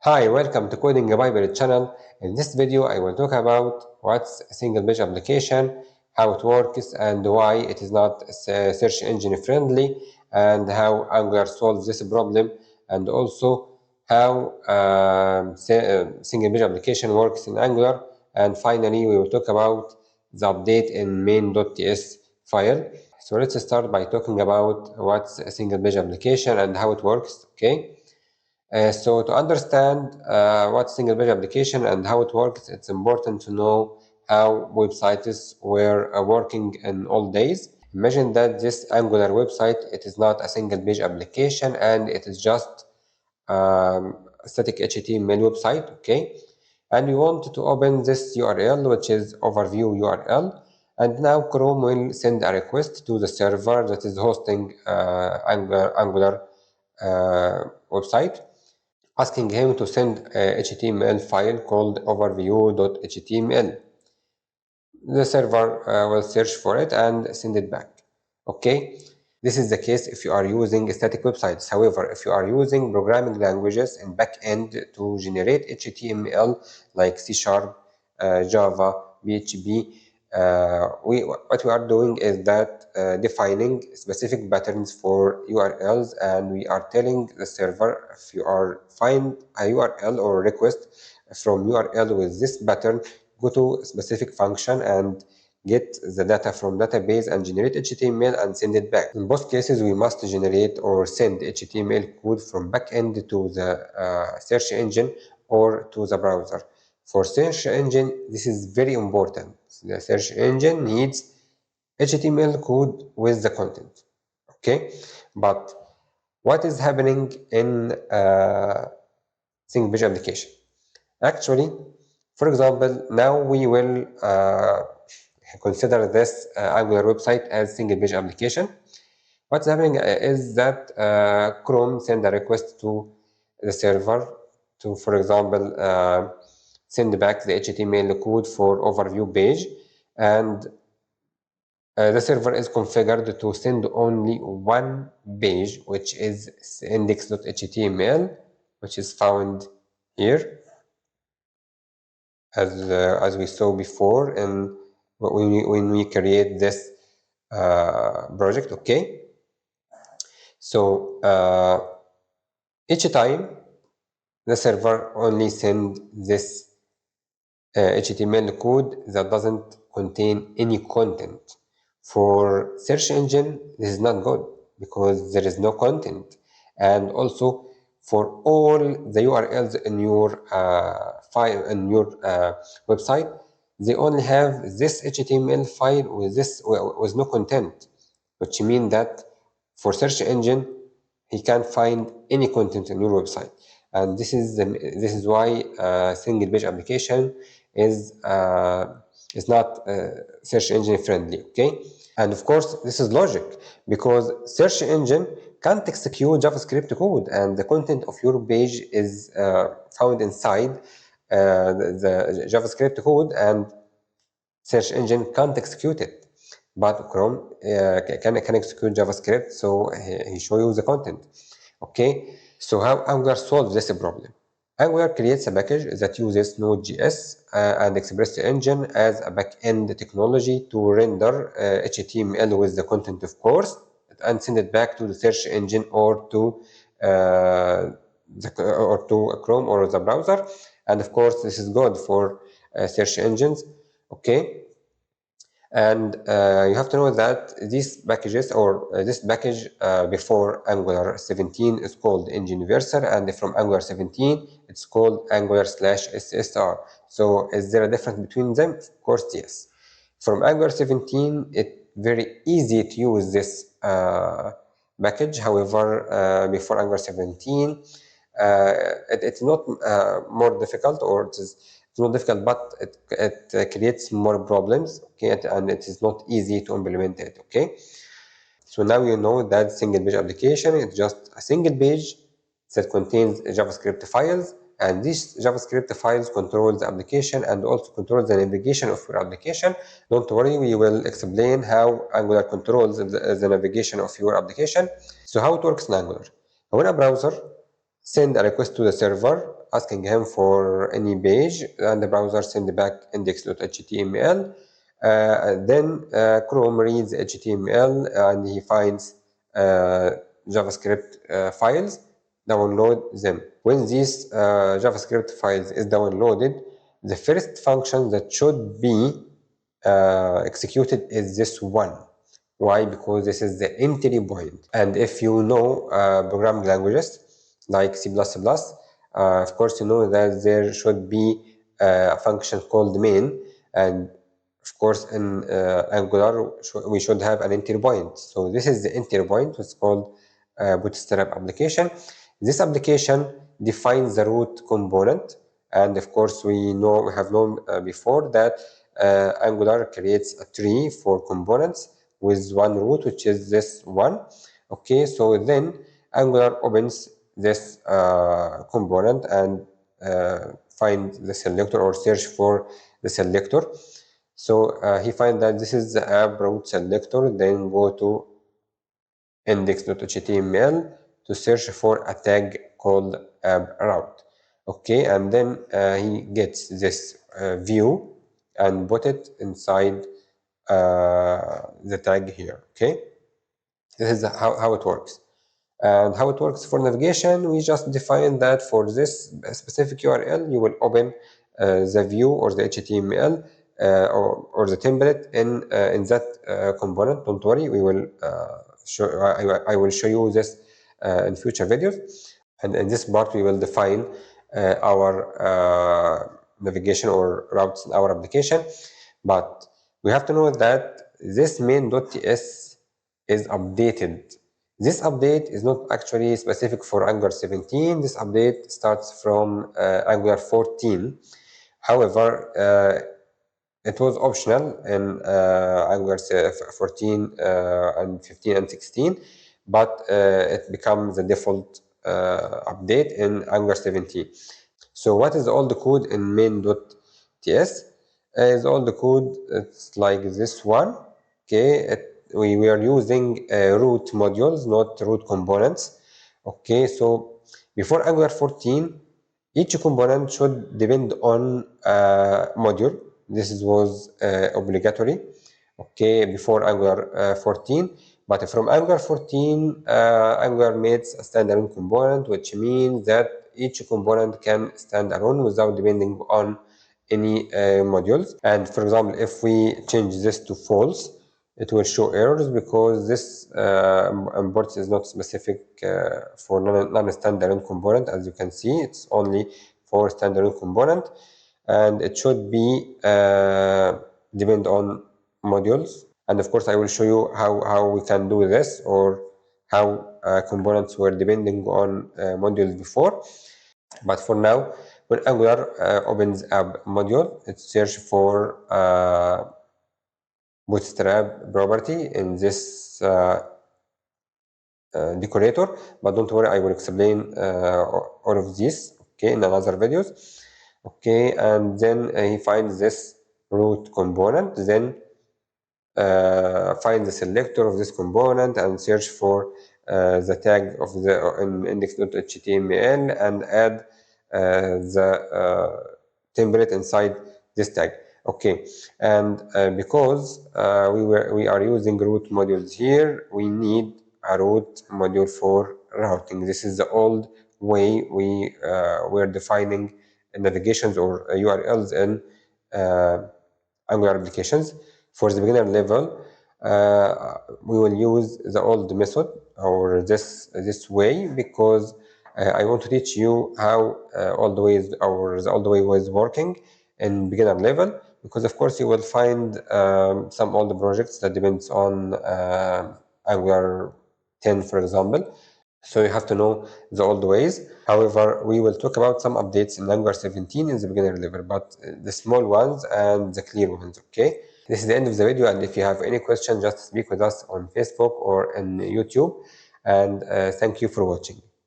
Hi, welcome to Coding Bible channel. In this video, I will talk about what's a single page application, how it works, and why it is not search engine friendly, and how Angular solves this problem, and also how single page application works in Angular. And finally, we will talk about the update in main.ts file. So let's start by talking about what's a single page application and how it works. Okay. So to understand what single page application and how it works, it's important to know how websites were working in old days. Imagine that this Angular website, it is not a single page application and it is just a static HTML website, okay? And we want to open this URL, which is overview URL. And now Chrome will send a request to the server that is hosting Angular website, asking him to send a HTML file called overview.html. The server will search for it and send it back. Okay, this is the case if you are using static websites. However, if you are using programming languages and backend to generate HTML like C#, Java, PHP, what we are doing is that defining specific patterns for URLs, and we are telling the server if you are find a URL or request from URL with this pattern, go to a specific function and get the data from database and generate HTML and send it back. In both cases, we must generate or send HTML code from backend to the search engine or to the browser. For search engine, this is very important. The search engine needs HTML code with the content. Okay, but what is happening in single page application? Actually, for example, now we will consider this Angular website as single page application. What's happening is that Chrome send a request to the server to, for example, send back the HTML code for overview page, and the server is configured to send only one page, which is index.html, which is found here, as we saw before, and when we create this project. Okay, so each time the server only send this HTML code that doesn't contain any content. For search engine, this is not good because there is no content, and also for all the URLs in your file in your website, they only have this HTML file with no content, which means that for search engine he can't find any content in your website, and this is why single page application is not search engine friendly. Okay, and of course this is logic because search engine can't execute JavaScript code, and the content of your page is found inside the JavaScript code, and search engine can't execute it. But Chrome can execute JavaScript, so he show you the content. Okay, so how Angular solves this problem? Angular creates a package that uses Node.js and Express Engine as a back-end technology to render HTML with the content, of course, and send it back to the search engine or to Chrome or the browser. And of course, this is good for search engines. Okay, and you have to know that these packages or this package before Angular 17 is called Engine Universal, and from Angular 17 it's called Angular/SSR. So is there a difference between them? Of course, yes. From Angular 17, it's very easy to use this package. However, before Angular 17, it's not more difficult, or it's not difficult, but it creates more problems. Okay, and it is not easy to implement it. Okay, so now you know that single page application is just a single page that contains JavaScript files, and these JavaScript files control the application and also control the navigation of your application. Don't worry, we will explain how Angular controls the navigation of your application. So how it works in Angular? When a browser send a request to the server asking him for any page, and the browser send back index.html. Then Chrome reads HTML and he finds JavaScript files, download them. When these JavaScript files is downloaded, the first function that should be executed is this one. Why? Because this is the entry point. And if you know programming languages like C++, of course you know that there should be a function called main, and of course in Angular we should have an entry point. So this is the entry point. It's called Bootstrap application. This application defines the root component, and of course we have known before that Angular creates a tree for components with one root, which is this one. Okay, so then Angular opens this component and find the selector or search for the selector. So he finds that this is the app root selector, then go to index.html to search for a tag called app route. Okay, and then he gets this view and put it inside the tag here. Okay, this is how it works. And how it works for navigation, we just define that for this specific URL, you will open the view or the HTML or the template in that component. Don't worry, we will I will show you this in future videos. And in this part, we will define our navigation or routes in our application. But we have to know that this main.ts is updated. This update is not actually specific for Angular 17. This update starts from Angular 14. However, it was optional in Angular 14 and 15 and 16, but it becomes the default update in Angular 17. So what is all the code in main.ts? Is all the code, it's like this one. Okay, we are using root modules, not root components. Okay, so before Angular 14, each component should depend on a module. This was obligatory, okay, before Angular 14. But from Angular 14, Angular made a standalone component, which means that each component can stand alone without depending on any modules. And for example, if we change this to false, it will show errors because this import is not specific for non-standalone component. As you can see, it's only for standalone component, and it should be depend on modules. And of course, I will show you how we can do this, or how components were depending on modules before. But for now, when Angular opens app module, it searches for Bootstrap property in this decorator. But don't worry, I will explain all of this, okay, in another videos. Okay, and then he finds this root component, then find the selector of this component and search for the tag of the index.html and add the template inside this tag. Okay, and because we are using root modules here, we need a root module for routing. This is the old way we were defining navigations or URLs in Angular applications. For the beginner level, we will use the old method or this way, because I want to teach you how the old way was working in beginner level. Because of course you will find some old projects that depends on Angular 10, for example. So you have to know the old ways. However, we will talk about some updates in Angular 17 in the beginner level, but the small ones and the clear ones, okay? This is the end of the video, and if you have any question, just speak with us on Facebook or on YouTube. And thank you for watching.